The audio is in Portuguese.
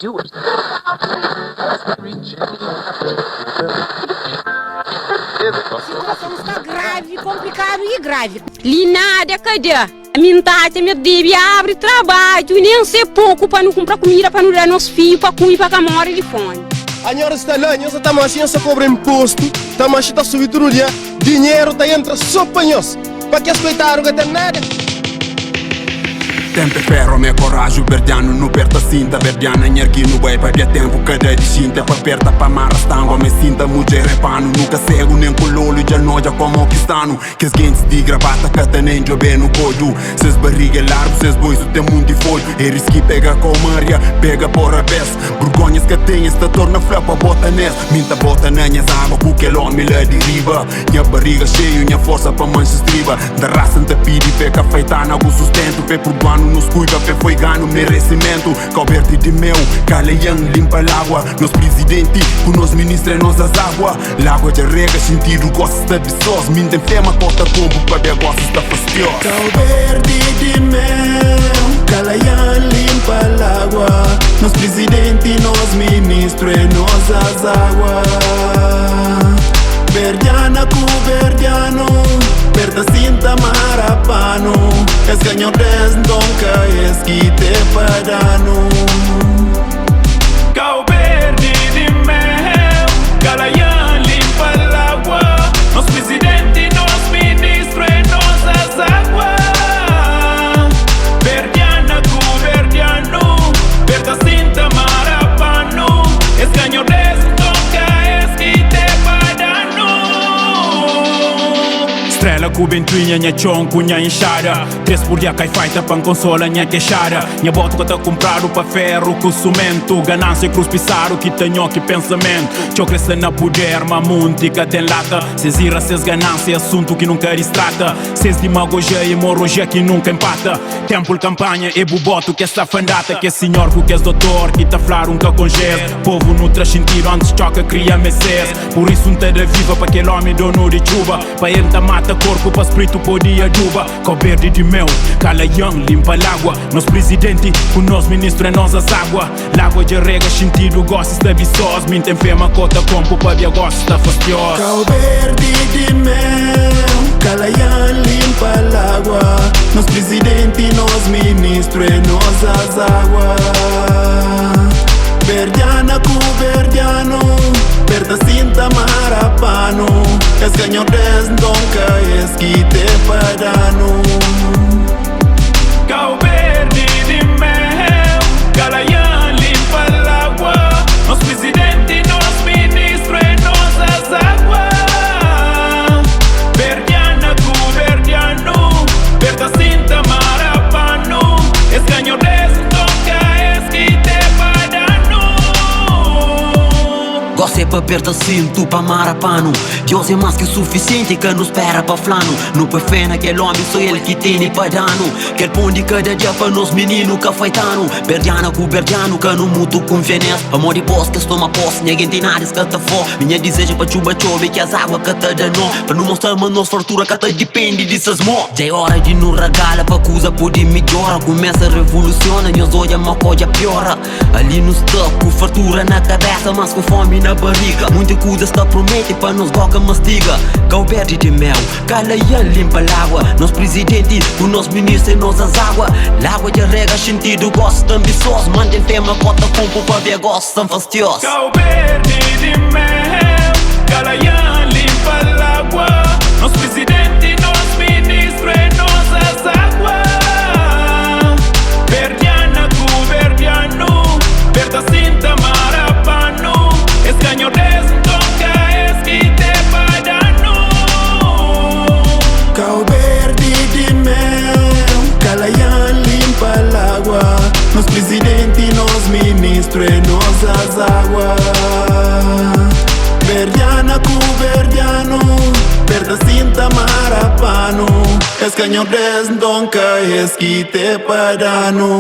do it. Situação está grave, complicado e grave. Linada, cadê? Mintate, meu Deus, abre trabalho, nem sei pouco para não comprar comida para não dar nossos filhos, para comer, para que morre de fome. A senhora está lá, a senhora está machinha, só cobra imposto, está machinha, está subindo tudo dia, dinheiro está entra só para nós, para que aspeitaram que tem nada. Tempo ferro, me coragem, verdiano, no perta cinta, verdiana, nherki, no vai para tempo, cada distinta, para perta, para marastango, me sinta, mulher é pano, nunca cego, nem cololo, já noja como que estano, que as guentes de gravata, cata nem jobe no cojo, ses barriga largo, ses bois, o tem mundo de folho, e risque pega com Maria, pega por a vez, burgonhas que tem, esta torna flapa, bota nessa, minta bota na minhas água, com que homem lá de riba, minha barriga cheia, minha força para mancha estriba, da raça anta pidi, pega feitana, com sustento, pe por guano, nos cuida, pe foi gano, merecimento, coberto de mel, caleão, limpa água, nos presidente, com nos ministros, nos as água, l'água de rega, sentido, gosta de pessoas, minta fema, corta combo, para ver gosta está fastioso. Coberto de mel, caleão, limpa água, nos presidente, nos ministros, nos as água, verdiana, verdiano, perda cinta marapano, es ganho des donca, es quite padano. Cau verde de mel, calayan limpa el agua, nos presidente, nos ministros, nos as agua, verdiana, verdiano, perda cinta marapano, es ganho des donca, es quite padano. Estrela com bentuinha, nha chão, cunha enxada. 3 por dia cai feita pra consola, nha queixada. Nha bota que tá comprado pra ferro com cimento. Ganância cruz pisaro que tenho que pensamento. Tchau cresce na poder, mamunti que tem lata. Cês ira, cês ganância, assunto que nunca distrata. Cês demagogia e hemorragia que nunca empata. Tempo de campanha e buboto que essa fandata. Que é senhor, que é doutor, que tá flar um que congés. Povo no traz sentido antes choca, cria meses. Por isso um tá da viva pra aquele homem dono de chuva. Pra ele tá mata corpo, pra espírito podia juba. Com verde de mel, calayan, limpa água. Nos presidente, com nos ministros é nós as água. L'água de rega, sentido, gosta está viçoso. Minta enferma, cota compo, pra ver gosta está fastioso. Com verde de mel, calayan, limpa água. Nos presidente, nos ministros é nós as água. Verdiana, verdiano, perda cinta marapano, es ganho des donca, es quite padano. Cau verde de mel, calayan, limpa água, nos presidente, nos ministros, nos as água. Verdiana, verdiano, perda cinta marapano, es ganho des donca, es quite padano. Gosto é para perder cinto, para marapano. Deus é mais que o suficiente que nos espera para flano. Não põe fé naquele homem, só ele que tem para dano. Quer pão de cada dia para nós menino que feitano. Berdiana com berdiano, que não mudo com veneza. Amor de boss que toma posse, ninguém tem nada que te for. Minha desejo para chuva chove, que as águas que te dão. Para não mostrar uma nossa fartura que te depende dessas mãos. Já é hora de nos regala, para coisa poder melhorar. Começa a revoluciona, nós olha uma coisa piora. Ali nos top, com fartura na cabeça, mas com fome na barriga. Muita coisa está promete para nos boca mastiga. Cau verde de mel, calayan, limpa água. Nos presidente, com nos ministros, nos as água. L'água de rega, sentido, gosta ambicioso. Manda enferma, cota compo, para ver gosta são fastiosos. Cau verde de mel, calayan, limpa água. Nos presidente, nos ministros, nos as água. Verdiana, verdiano, perda cinta marapano, es ganho des donca, es quite padano. Cau verde de mel, calayan, limpa água. Nos presidente, nos ministros, nos as água. Verdiana, verdiano, perda cinta marapano, es ganho des donca, es quite padano.